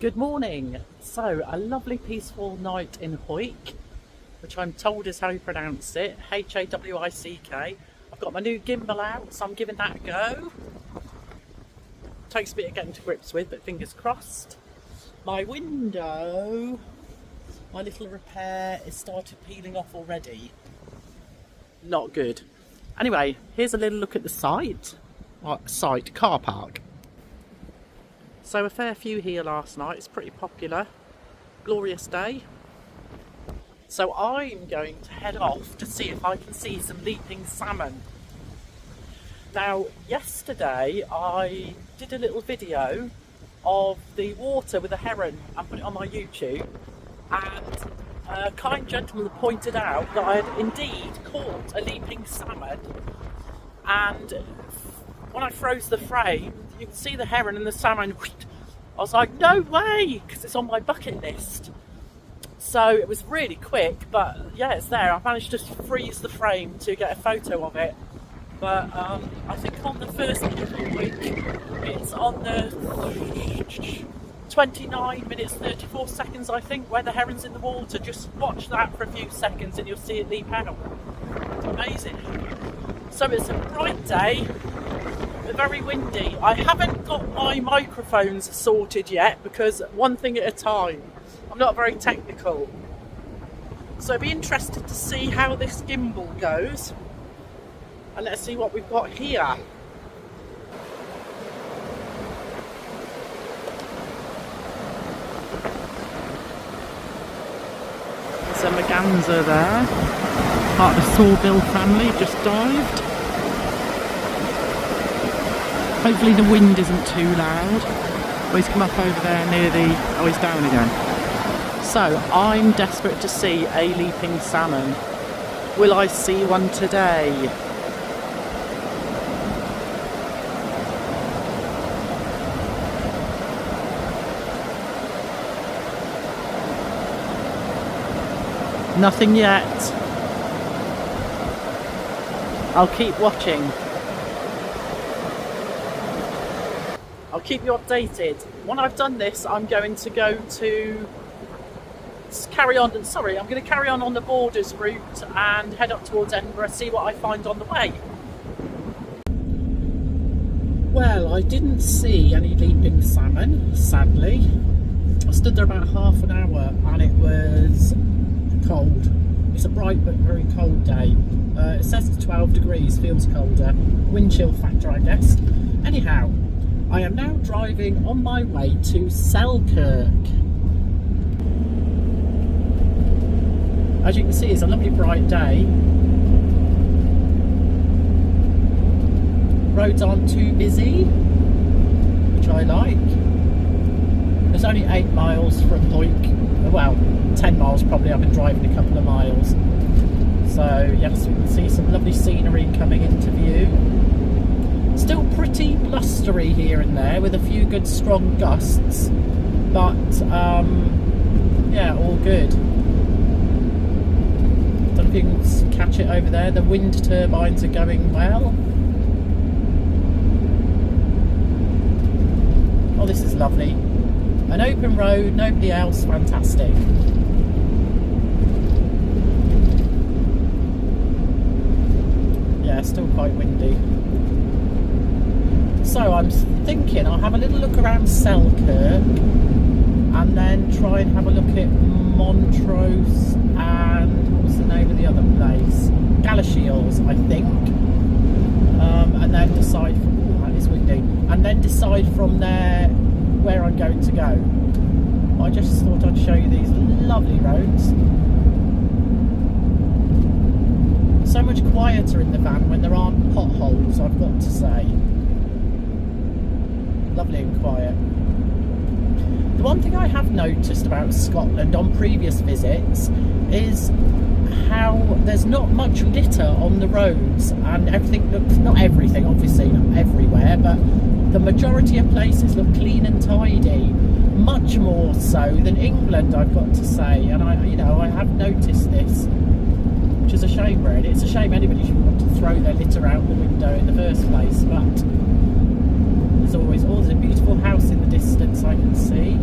Good morning. So, a lovely peaceful night in Hawick, which I'm told is how you pronounce it, Hawick. I've got my new gimbal out, so I'm giving that a go. Takes a bit of getting to grips with, but fingers crossed. My window, my little repair, has started peeling off already. Not good. Anyway, here's a little look at the car park. So a fair few here last night. It's pretty popular. Glorious day. So I'm going to head off to see if I can see some leaping salmon. Now, yesterday I did a little video of the water with a heron and put it on my YouTube, and a kind gentleman pointed out that I had indeed caught a leaping salmon, and when I froze the frame you can see the heron and the salmon. I was like, no way, because it's on my bucket list. So it was really quick, but yeah, it's there. I managed to freeze the frame to get a photo of it. But I think on the first week, it's on the 29 minutes 34 seconds, I think, where the heron's in the water. Just watch that for a few seconds and you'll see it leap out. Amazing. So it's a bright day, but very windy. I haven't got my microphones sorted yet because one thing at a time. I'm not very technical. So I'd be interested to see how this gimbal goes. And let's see what we've got here. There's a merganser there. Part of the sawbill family, just dived. Hopefully the wind isn't too loud. Oh, he's come up over there near the... oh, he's down again. So, I'm desperate to see a leaping salmon. Will I see one today? Nothing yet. I'll keep watching. I'll keep you updated. When I've done this, I'm going to go to carry on the Borders route and head up towards Edinburgh, see what I find on the way. Well, I didn't see any leaping salmon, sadly. I stood there about half an hour and it was cold. It's a bright but very cold day. It says it's 12 degrees, feels colder. Wind chill factor, I guess. Anyhow, I am now driving on my way to Selkirk. As you can see, it's a lovely bright day. Roads aren't too busy, which I like. There's only 8 miles from Hawick. Well, 10 miles probably. I've been driving a couple of miles. So yes, we can see some lovely scenery coming into view. Still pretty blustery here and there with a few good strong gusts, but yeah, all good. Don't know if you can catch it over there. The wind turbines are going well. Oh, this is lovely. An open road, nobody else, fantastic. Yeah, still quite windy. So I'm thinking I'll have a little look around Selkirk and then try and have a look at Montrose and what was the name of the other place? Galashiels, I think. And then decide from... oh, that is windy. And then decide from there where I'm going to go. I just thought I'd show you these lovely roads. So much quieter in the van when there aren't potholes, I've got to say. Lovely and quiet. The one thing I have noticed about Scotland on previous visits is how there's not much litter on the roads, and everything looks, not everything obviously, not everywhere, but the majority of places look clean and tidy, much more so than England, I've got to say. And I have noticed this, which is a shame really. It's a shame anybody should want to throw their litter out the window in the first place, but there's always a beautiful house in the distance I can see.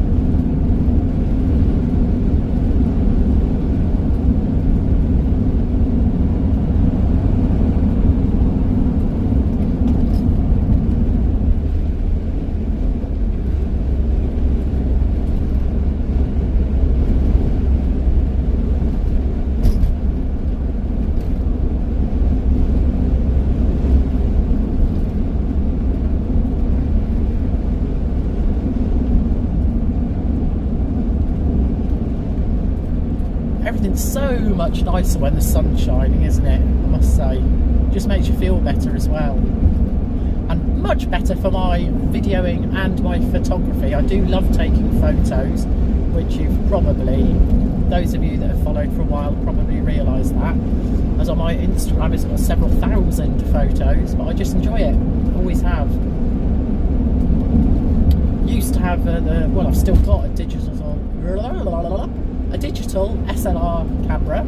evening's so much nicer when the sun's shining, isn't it? I must say. Just makes you feel better as well. And much better for my videoing and my photography. I do love taking photos, which you've probably, those of you that have followed for a while, probably realise that. As on my Instagram, it's got several thousand photos, but I just enjoy it. Always have. Used to have well, I've still got a digital SLR camera,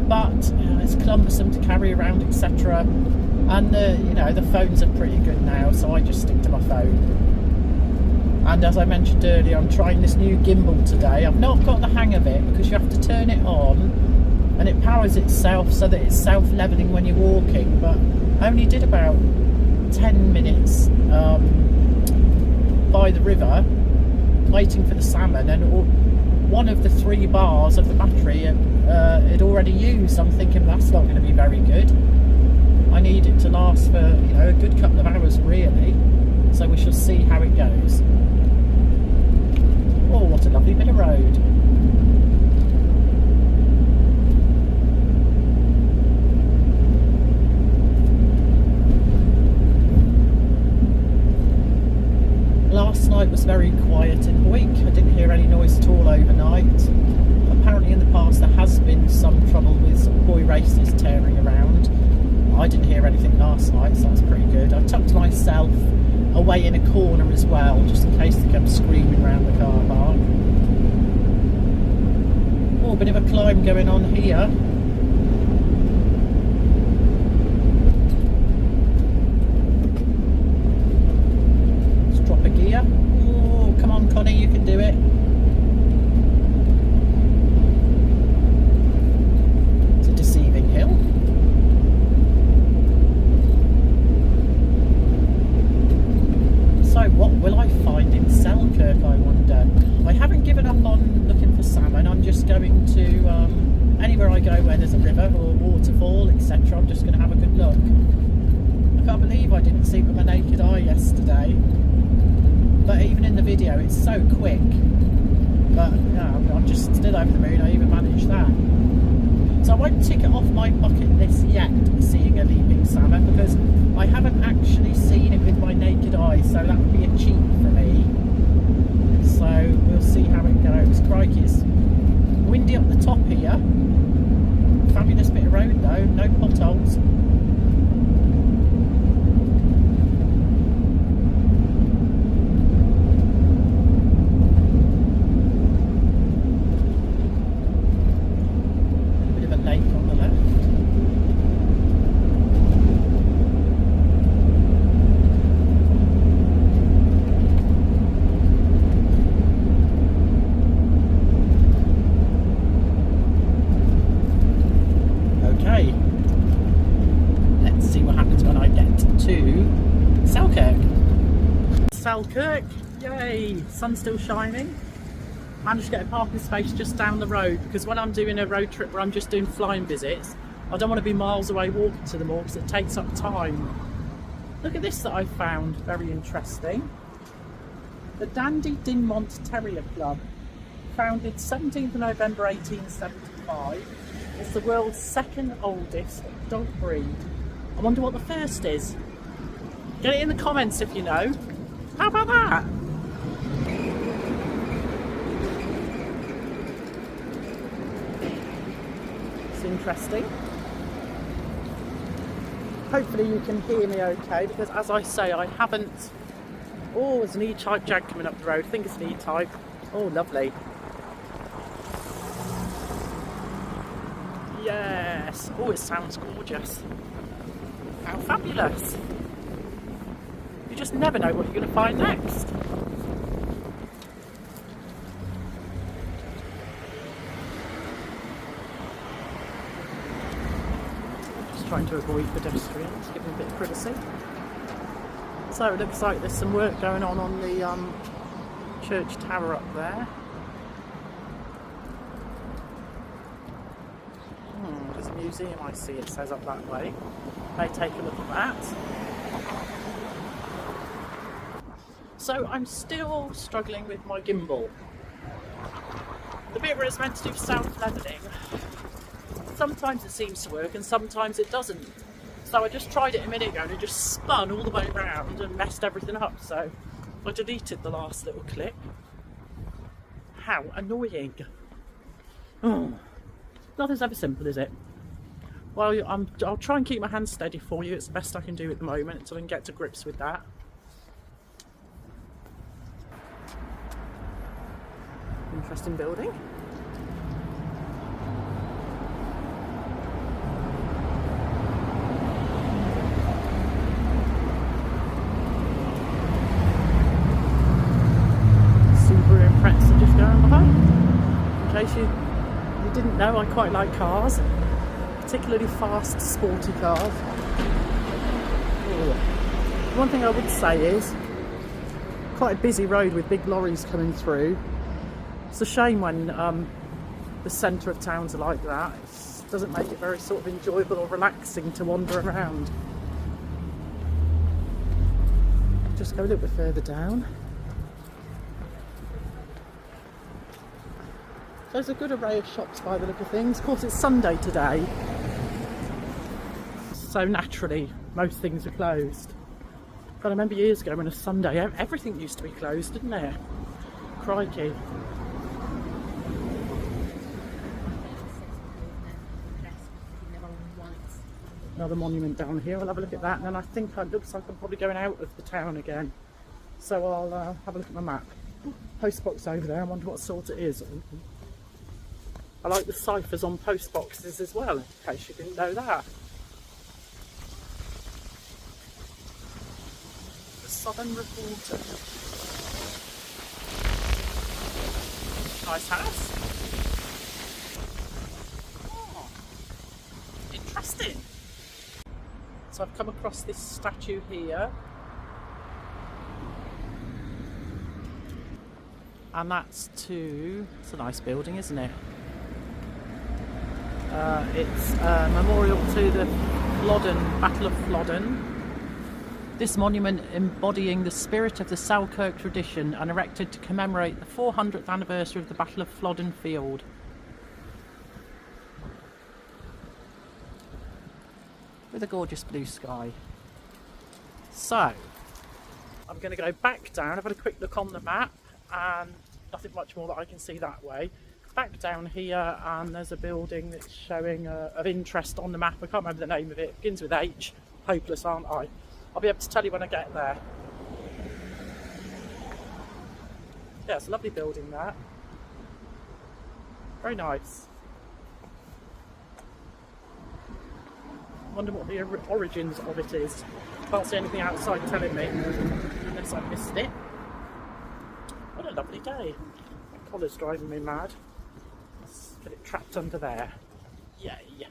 but it's cumbersome to carry around, etc. And you know, the phones are pretty good now, so I just stick to my phone. And as I mentioned earlier, I'm trying this new gimbal today. I've not got the hang of it because you have to turn it on and it powers itself so that it's self-leveling when you're walking, but I only did about 10 minutes by the river waiting for the salmon, and one of the 3 bars of the battery had already used. I'm thinking that's not going to be very good. I need it to last for, you know, a good couple of hours really, so we shall see how it goes. Oh, what a lovely bit of road. Last night was very quiet in Hawick. I didn't hear any noise at all overnight. Apparently in the past there has been some trouble with some boy racers tearing around. I didn't hear anything last night, so that's pretty good. I tucked myself away in a corner as well, just in case they come screaming around the car park. Oh, a bit of a climb going on here. Let's drop a gear. Oh, come on Connie, you can do it. It's a deceiving hill. So what will I find in Selkirk, I wonder? I haven't given up on looking for salmon. I'm just going to, anywhere I go where there's a river or waterfall, etc. I'm just going to have a good look. I can't believe I didn't see it with my naked eye yesterday. But even in the video, it's so quick. But yeah, I'm just still over the moon. I even managed that. So I won't tick it off my bucket list yet, seeing a leaping salmon, because I haven't actually seen it with my naked eye, so that would be a cheat for me. So we'll see how it goes. Crikey, it's windy up the top here. Fabulous bit of road though, no potholes. Selkirk, yay, sun's still shining. Managed to get a parking space just down the road, because when I'm doing a road trip where I'm just doing flying visits, I don't want to be miles away walking to them all because it takes up time. Look at this that I found, very interesting. The Dandy Dinmont Terrier Club, founded 17th of November 1875. It's the world's 2nd oldest dog breed. I wonder what the first is. Get it in the comments if you know. How about that? It's interesting. Hopefully you can hear me okay, because as I say, I haven't... Oh, there's an E-type Jag coming up the road. I think it's an E-type. Oh, lovely. Yes. Oh, it sounds gorgeous. How fabulous. You just never know what you're going to find next. Just trying to avoid pedestrians, give them a bit of privacy. So it looks like there's some work going on the church tower up there. There's a museum, I see, it says up that way. May take a look at that. So I'm still struggling with my gimbal. The bit where it's meant to do self-levelling, sometimes it seems to work and sometimes it doesn't. So I just tried it a minute ago and it just spun all the way around and messed everything up. So I deleted the last little clip. How annoying. Oh, nothing's ever simple, is it? Well, I'll try and keep my hands steady for you. It's the best I can do at the moment until I can get to grips with that. Interesting building. Subaru Impreza just going by. In case you didn't know, I quite like cars, particularly fast, sporty cars. Ooh. One thing I would say is quite a busy road with big lorries coming through. It's a shame when the centre of towns are like that. It doesn't make it very sort of enjoyable or relaxing to wander around. Just go a little bit further down. There's a good array of shops by the look of things. Of course, it's Sunday today, so naturally most things are closed. But I remember years ago when a Sunday, everything used to be closed, didn't it? Crikey. Another monument down here. I'll have a look at that, and then I think it looks like I'm probably going out of the town again. So I'll have a look at my map. Postbox over there. I wonder what sort it is. I like the ciphers on post boxes as well, in case you didn't know that. The Southern Reporter. Nice house. Oh, interesting. So I've come across this statue here. And that's it's a nice building, isn't it? It's a memorial to the Flodden, Battle of Flodden. This monument embodying the spirit of the Selkirk tradition and erected to commemorate the 400th anniversary of the Battle of Flodden Field. With a gorgeous blue sky. So, I'm going to go back down. I've had a quick look on the map and nothing much more that I can see that way. Back down here and there's a building that's showing of interest on the map. I can't remember the name of it. It begins with H. Hopeless, aren't I? I'll be able to tell you when I get there. Yeah, it's a lovely building that. Very nice. I wonder what the origins of it is. Can't see anything outside telling me, unless I missed it. What a lovely day. My collar's driving me mad. Let's get it trapped under there. Yay.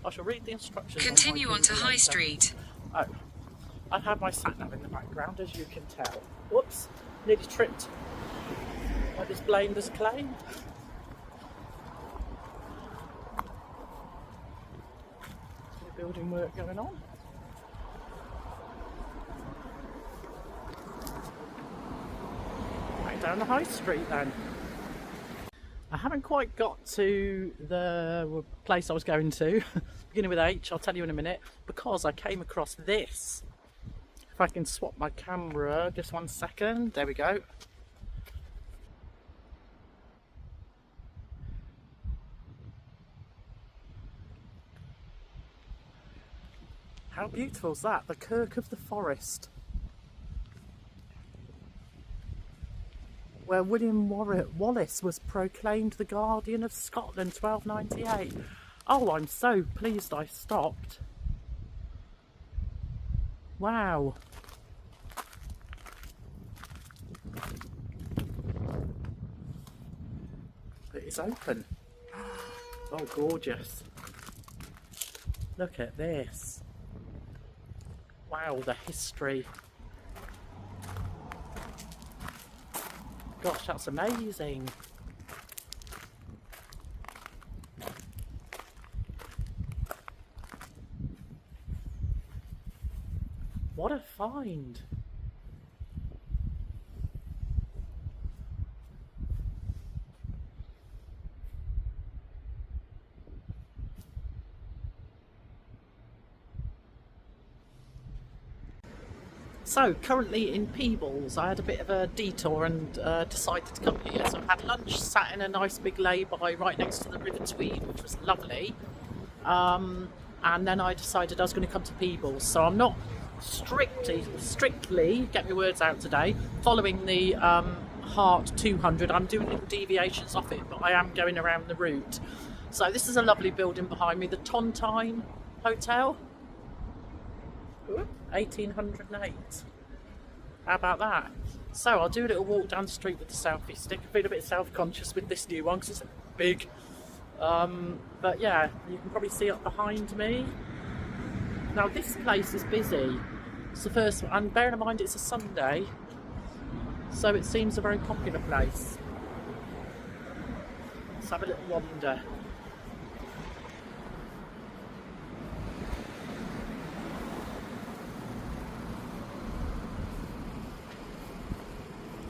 I shall read the instructions. Continue on to High Street. Oh, I have my sat-nav in the background, as you can tell. Whoops, nearly tripped by this blameless claim. Building work going on. Back down the high street then. I haven't quite got to the place I was going to, beginning with H, I'll tell you in a minute, because I came across this. If I can swap my camera, just 1 second, there we go. How beautiful is that? The Kirk of the Forest. Where William Wallace was proclaimed the Guardian of Scotland, 1298. Oh, I'm so pleased I stopped. Wow. It is open. Oh, gorgeous. Look at this. Wow, the history. Gosh, that's amazing. What a find. So, currently in Peebles. I had a bit of a detour and decided to come here. So, I've had lunch, sat in a nice big lay-by right next to the River Tweed, which was lovely. And then I decided I was going to come to Peebles. So, I'm not strictly, get my words out today, following the Heart 200. I'm doing little deviations off it, but I am going around the route. So, this is a lovely building behind me, the Tontine Hotel. 1808. How about that? So I'll do a little walk down the street with the selfie stick. I feel a bit self-conscious with this new one because it's big. But yeah, you can probably see up behind me. Now this place is busy. It's the first one, and bearing in mind it's a Sunday, so it seems a very popular place. Let's have a little wander.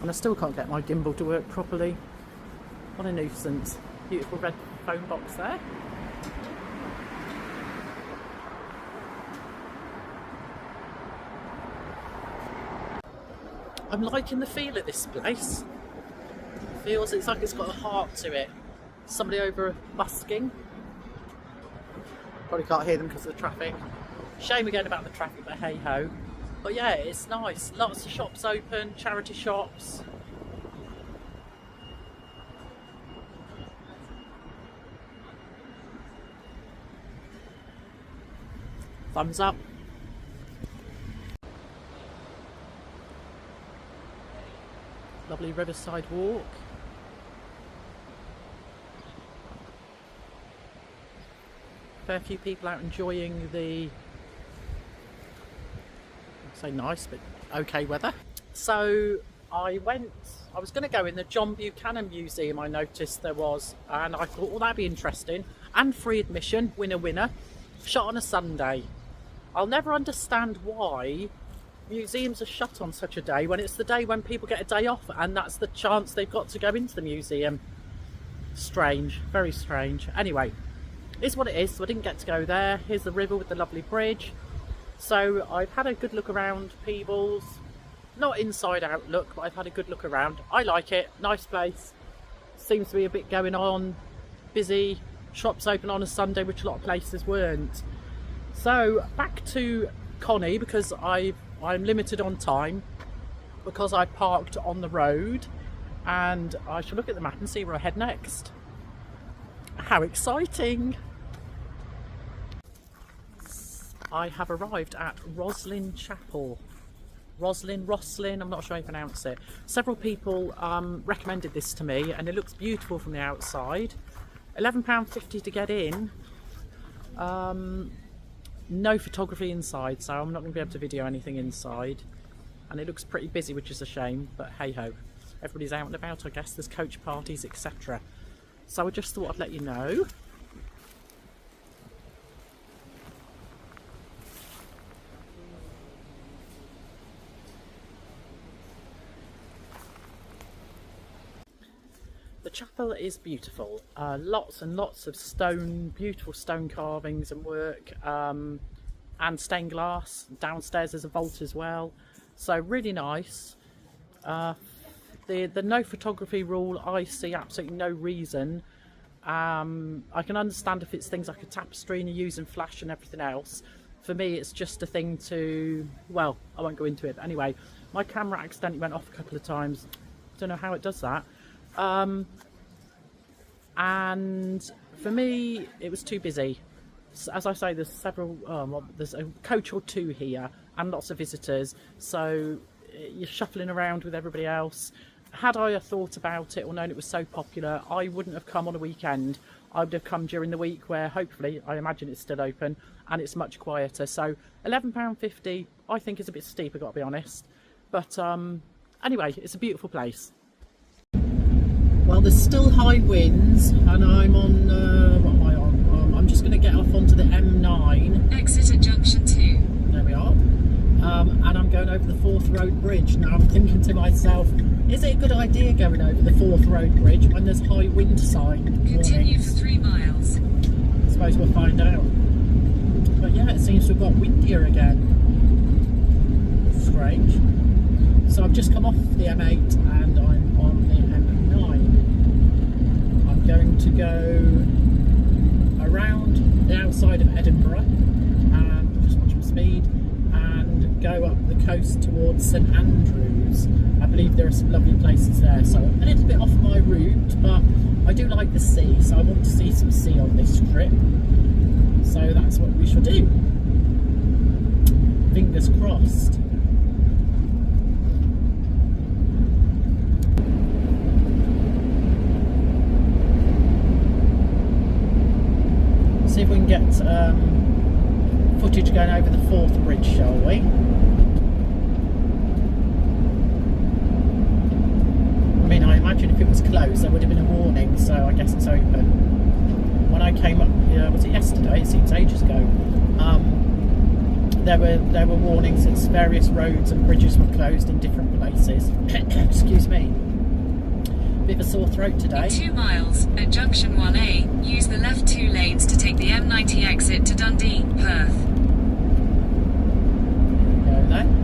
And I still can't get my gimbal to work properly. What a nuisance. Beautiful red phone box there. I'm liking the feel of this place. It feels it's like it's got a heart to it. Somebody over busking. Probably can't hear them because of the traffic. Shame again about the traffic, but hey ho. But yeah, it's nice. Lots of shops open, charity shops. Thumbs up. Lovely riverside walk. Fair few people out enjoying the, say nice but okay weather. So I was going to go in the John Buchanan Museum. I noticed there was, and I thought, well, that'd be interesting, and free admission, winner, shut on a Sunday. I'll never understand why museums are shut on such a day when it's the day when people get a day off and that's the chance they've got to go into the museum. Strange, very strange. Anyway, it's what it is. So I didn't get to go there. Here's the river with the lovely bridge. So I've had a good look around Peebles. Not inside out look, but I've had a good look around. I like it. Nice place. Seems to be a bit going on. Busy. Shops open on a Sunday, which a lot of places weren't. So back to Connie, because I'm limited on time, because I parked on the road, and I shall look at the map and see where I head next. How exciting! I have arrived at Roslin Chapel. Roslin, I'm not sure how you pronounce it. Several people recommended this to me, and it looks beautiful from the outside. £11.50 to get in. No photography inside, so I'm not going to be able to video anything inside. And it looks pretty busy, which is a shame, but hey ho. Everybody's out and about, I guess. There's coach parties, etc. So I just thought I'd let you know. The chapel is beautiful. Lots and lots of stone, beautiful stone carvings and work, and stained glass. Downstairs there's a vault as well. So really nice. The no photography rule, I see absolutely no reason. I can understand if it's things like a tapestry and you're using flash and everything else. For me, it's just a thing to, well, I won't go into it. But anyway, my camera accidentally went off a couple of times. Don't know how it does that. And for me, it was too busy. As I say, there's several, there's a coach or two here and lots of visitors. So you're shuffling around with everybody else. Had I thought about it or known it was so popular, I wouldn't have come on a weekend. I would have come during the week where hopefully, I imagine it's still open and it's much quieter. So £11.50 I think is a bit steep, I've got to be honest. But anyway, it's a beautiful place. Well, there's still high winds and I'm on, what am I on? I'm just going to get off onto the M9. Exit at junction 2. There we are. And I'm going over the Forth Road Bridge. Now I'm thinking to myself, is it a good idea going over the Forth Road Bridge when there's high wind sign Continue warnings? for 3 miles. I suppose we'll find out. But yeah, it seems to have got windier again. strange. So I've just come off the M8 and I'm on the M9. I'm going to go around the outside of Edinburgh and just watch my speed and go up the coast towards St Andrews. I believe there are some lovely places there, so a little bit off my route, but I do like the sea, so I want to see some sea on this trip. So that's what we shall do. Fingers crossed. See if we can get footage going over the Forth Bridge, shall we? I mean, I imagine if it was closed there would have been a warning, so I guess it's open. When I came up here, was it yesterday? It seems ages ago. There were warnings that various roads and bridges were closed in different places. Excuse me. Bit of a sore throat today. In 2 miles, at junction 1A, use the left 2 lanes to take the M90 exit to Dundee, Perth. There we go then.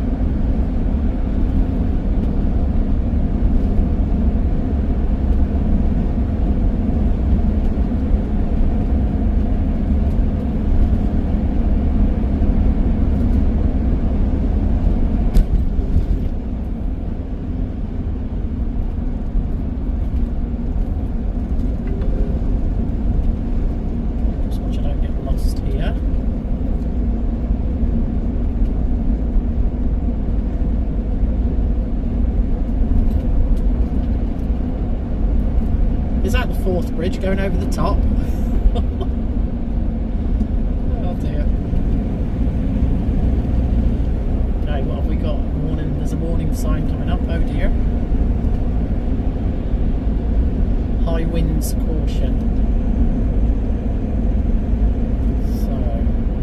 Is that the Forth Bridge going over the top? Oh dear. Okay, what have we got? Warning, there's a warning sign coming up. Oh dear. High winds caution. So, I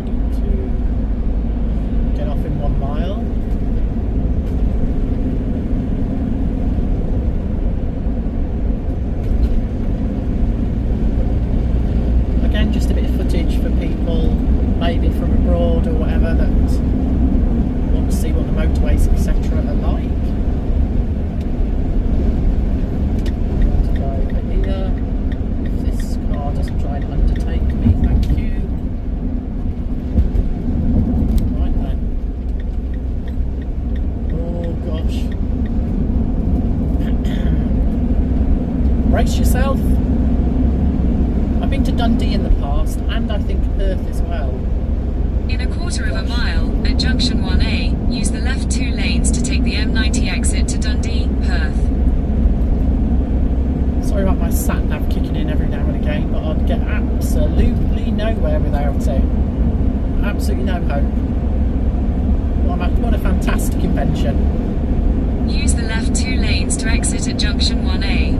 need to get off in 1 mile. Just a bit of footage for people maybe from abroad or whatever that want to see what the motorways etc are like. Go over here if this car doesn't try and undertake me, thank you. Right then. Oh gosh. Brace yourself. I've been to Dundee in the past, and I think Perth as well. In a quarter of a mile, at junction 1A, use the left 2 lanes to take the M90 exit to Dundee, Perth. Sorry about my sat-nav kicking in every now and again, but I'd get absolutely nowhere without it. Absolutely no hope. What a fantastic invention. Use the left 2 lanes to exit at junction 1A.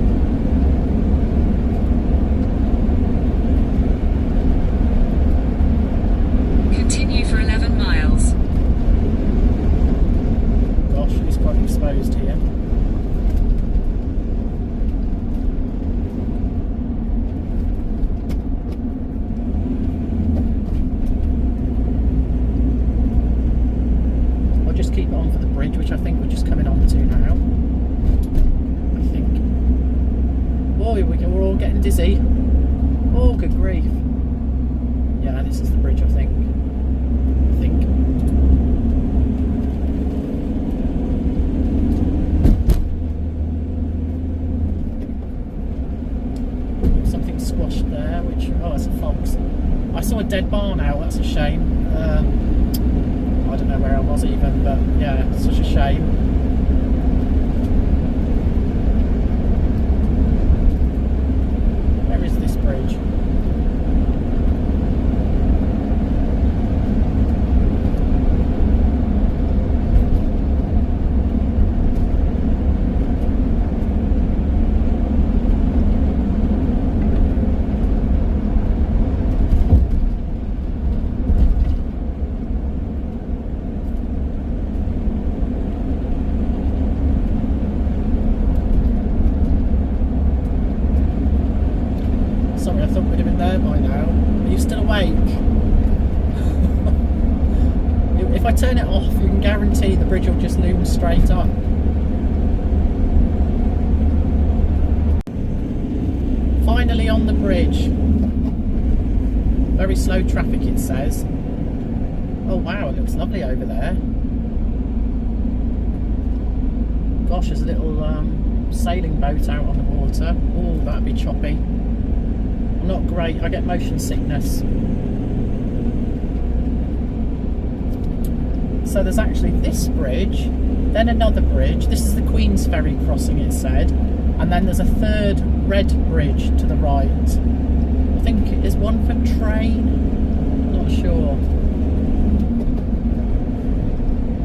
Continue for 11 miles. Gosh, it's quite exposed here. I'll just keep it on for the bridge, which I think we're just coming on to now. I think. Oh, here we go, we're all getting dizzy. Oh, good grief. Yeah, this is the bridge, I think. Something squashed there, which, oh, it's a fox. I saw a dead barn owl, that's a shame. I don't know where I was even, but yeah, it's such a shame. Where is this bridge? see, the bridge will just loom straight up. Finally on the bridge. Very slow traffic, it says. Oh wow, it looks lovely over there. Gosh, there's a little sailing boat out on the water. Oh, that'd be choppy. Not great, I get motion sickness. So there's actually this bridge, then another bridge. This is the Queen's Ferry crossing, it said. And then there's a third red bridge to the right. I think it is one for train, not sure.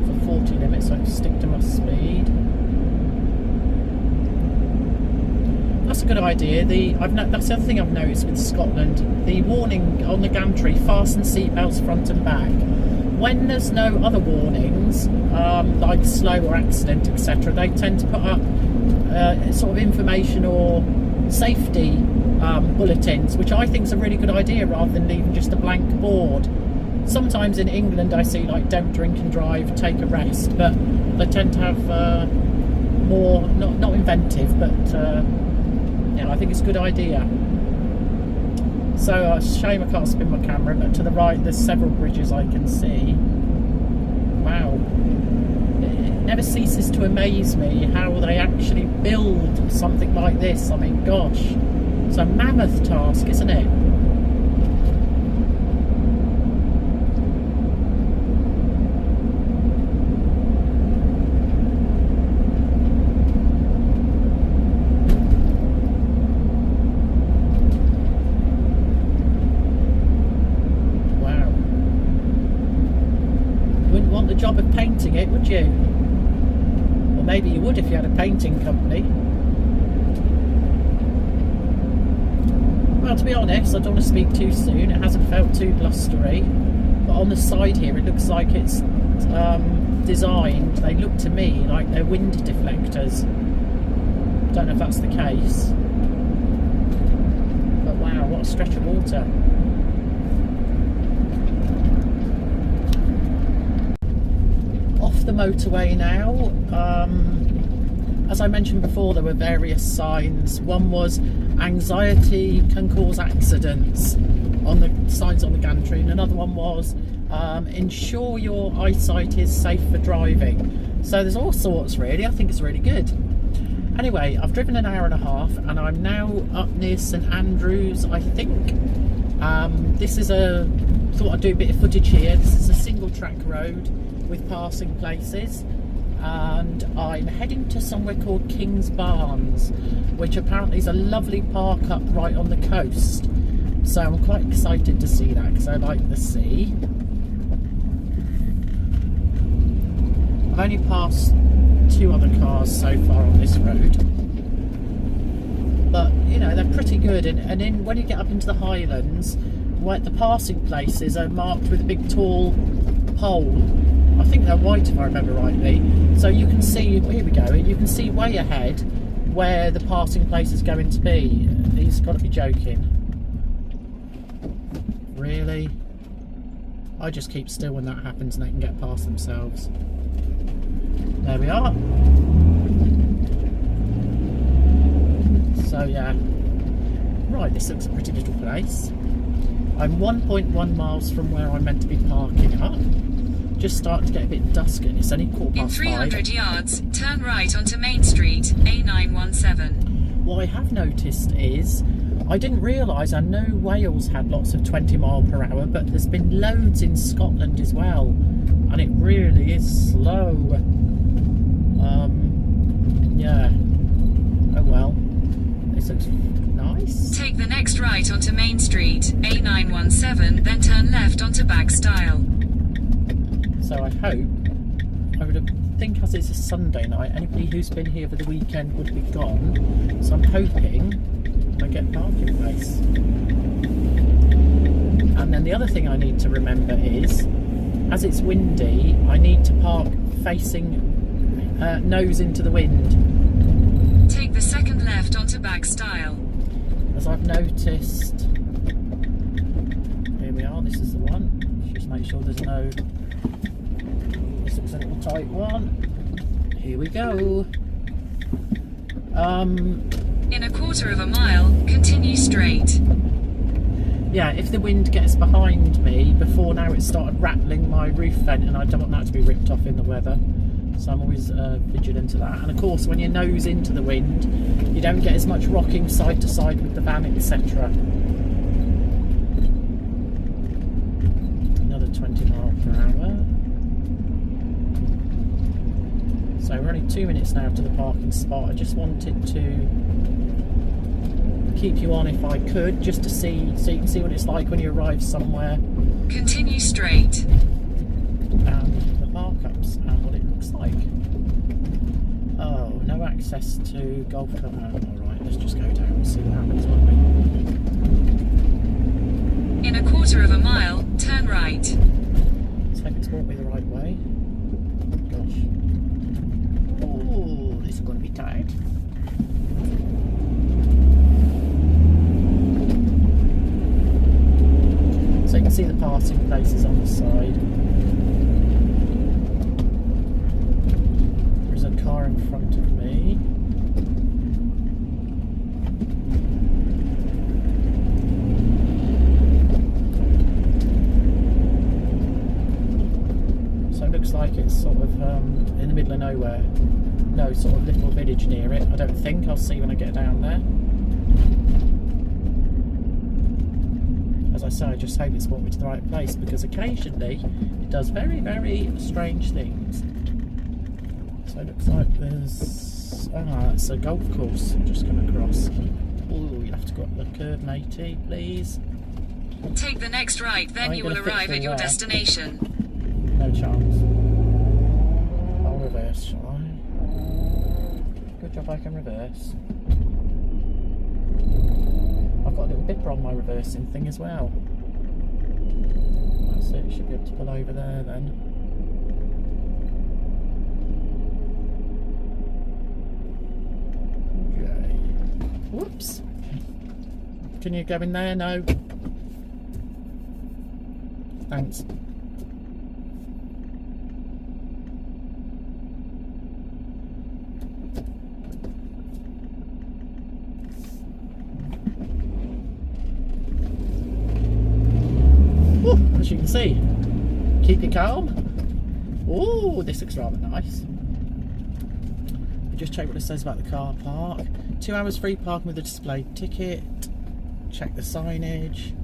For 40 limits, so I can stick to my speed. That's a good idea. That's the other thing I've noticed with Scotland. The warning on the gantry, fasten seatbelts front and back. When there's no other warnings, like slow or accident, etc., they tend to put up sort of information or safety bulletins, which I think is a really good idea, rather than leaving just a blank board. Sometimes in England I see like don't drink and drive, take a rest, but they tend to have more, not inventive, but yeah, I think it's a good idea. So it's a shame I can't spin my camera, but to the right there's several bridges I can see. Wow. It never ceases to amaze me how they actually build something like this. I mean, gosh, it's a mammoth task, isn't it? Job of painting it, would you? Or maybe you would if you had a painting company. Well, to be honest, I don't want to speak too soon. It hasn't felt too blustery, but on the side here it looks like it's designed, they look to me like they're wind deflectors. Don't know if that's the case, but wow, what a stretch of water. Off the motorway now. As I mentioned before, there were various signs. One was anxiety can cause accidents on the signs on the gantry, and another one was ensure your eyesight is safe for driving. So there's all sorts really. I think it's really good. Anyway, I've driven an hour and a half and I'm now up near St Andrews, I think. This is thought I'd do a bit of footage here. This is a single track road with passing places, and I'm heading to somewhere called Kingsbarns, which apparently is a lovely park up right on the coast. So I'm quite excited to see that because I like the sea. I've only passed 2 other cars so far on this road, but you know, they're pretty good. And then when you get up into the Highlands, where the passing places are marked with a big tall pole. I think they're white if I remember rightly, so you can see, here we go, you can see way ahead where the passing place is going to be. He's got to be joking. Really? I just keep still when that happens and they can get past themselves. There we are. So yeah, right, this looks a pretty little place. I'm 1.1 miles from where I'm meant to be parking up. Just starting to get a bit dusk and it's only 5:15. In 300 yards, turn right onto Main Street, A917. What I have noticed is, I didn't realise, I know Wales had lots of 20 mile per hour, but there's been loads in Scotland as well, and it really is slow. Yeah. Oh well. This looks nice. Take the next right onto Main Street, A917, then turn left onto Bagstyle. So I hope, I would think as it's a Sunday night, anybody who's been here for the weekend would be gone. So I'm hoping I get a parking place. And then the other thing I need to remember is, as it's windy, I need to park facing nose into the wind. Take the second left onto Bagstyle. As I've noticed, here we are, this is the one. Just make sure there's no, this looks a little tight one. Here we go. In a quarter of a mile, continue straight. Yeah, if the wind gets behind me, before now it started rattling my roof vent and I don't want that to be ripped off in the weather. So I'm always vigilant of that. And of course, when you nose into the wind, you don't get as much rocking side to side with the van, etc. Another 20 miles per hour. So we're only 2 minutes now to the parking spot. I just wanted to keep you on if I could, just to see, so you can see what it's like when you arrive somewhere. Continue straight. And the markups and what it looks like. Oh, no access to golf club. Oh, alright, let's just go down and see what happens, won't we? In a quarter of a mile, turn right. Let's hope it's brought me the right way. Gosh. Oh, this is going to be tight. So you can see the parting places on the side. There's a car in front of me. So it looks like it's sort of in the middle of nowhere. No sort of little village near it, I don't think. I'll see when I get down there. As I say, I just hope it's brought me to the right place, because occasionally it does very, very strange things. So it looks like there's... it's a golf course I've just come across. Oh, you have to go up the curb, matey, please. Take the next right, then you will arrive at your destination. No chance. I'll reverse, shall I? Good job I can reverse. I've got a little bipper on my reversing thing as well. That's it, should be able to pull over there then. Okay. Whoops. Can you go in there? No. Thanks. As you can see, keep it calm. Oh, this looks rather nice. I just check what it says about the car park. 2 hours free parking with a displayed ticket. Check the signage.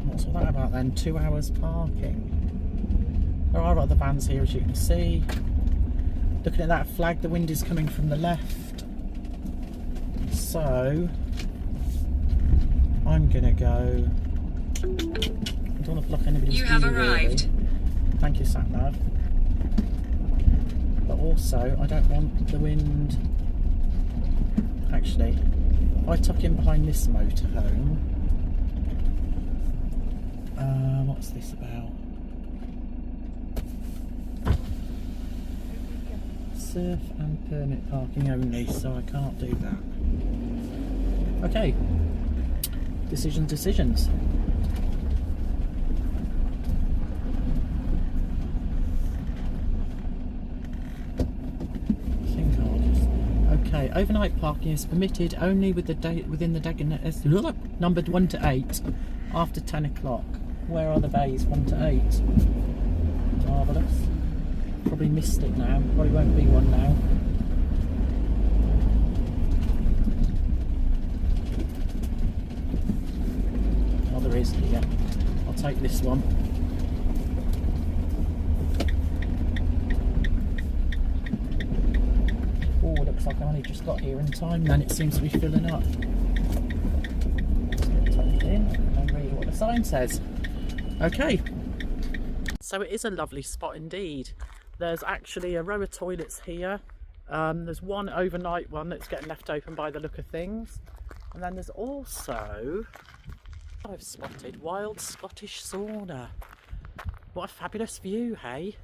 What's all that about then? 2 hours parking. There are other vans here, as you can see. Looking at that flag, the wind is coming from the left. So I'm gonna go. I don't want to block anybody's view. You have arrived. Really. Thank you, sat-nav. But also, I don't want the wind. Actually, if I tuck in behind this motorhome. What's this about? Surf and permit parking only, so I can't do that. Okay. Decisions. Okay, overnight parking is permitted only with within the designated numbered 1 to 8 after 10 o'clock. Where are the bays? 1 to 8. Marvellous. Probably missed it now. Probably won't be one now. Oh, there is here. I'll take this one. Oh, looks like I only just got here in time, then it seems to be filling up. Let's get tucked in and read what the sign says. Okay. So it is a lovely spot indeed. There's actually a row of toilets here. There's one overnight one that's getting left open by the look of things. And then there's also, I've spotted, wild Scottish sauna. What a fabulous view, hey?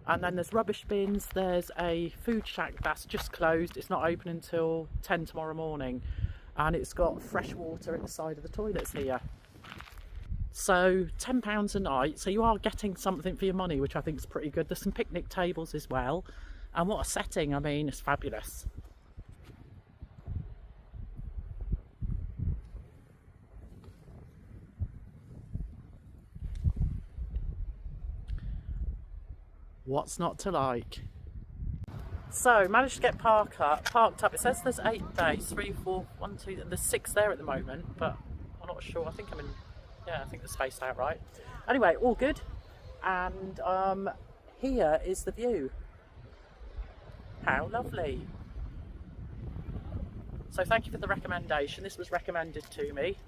And then there's rubbish bins. There's a food shack that's just closed. It's not open until 10 tomorrow morning. And it's got fresh water at the side of the toilets here. So £10 a night, so you are getting something for your money, which I think is pretty good. There's some picnic tables as well, and what a setting. I mean, it's fabulous. What's not to like? So managed to get parked up. It says there's 8 bays, 3, 4, 1, 2. There's 6 there at the moment, but I'm not sure. I think I'm in. Yeah, I think the spaced out right. Anyway, all good. And here is the view. How lovely. So thank you for the recommendation. This was recommended to me.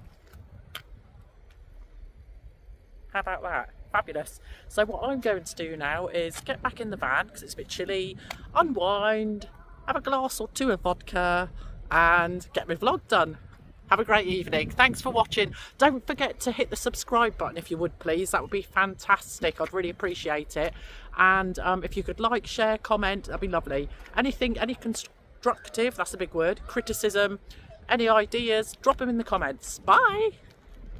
How about that? Fabulous. So what I'm going to do now is get back in the van because it's a bit chilly, unwind, have a glass or 2 of vodka and get my vlog done. Have a great evening. Thanks for watching. Don't forget to hit the subscribe button if you would, please. That would be fantastic. I'd really appreciate it. And if you could like, share, comment, that'd be lovely. Any constructive, that's a big word, criticism, any ideas, drop them in the comments. Bye.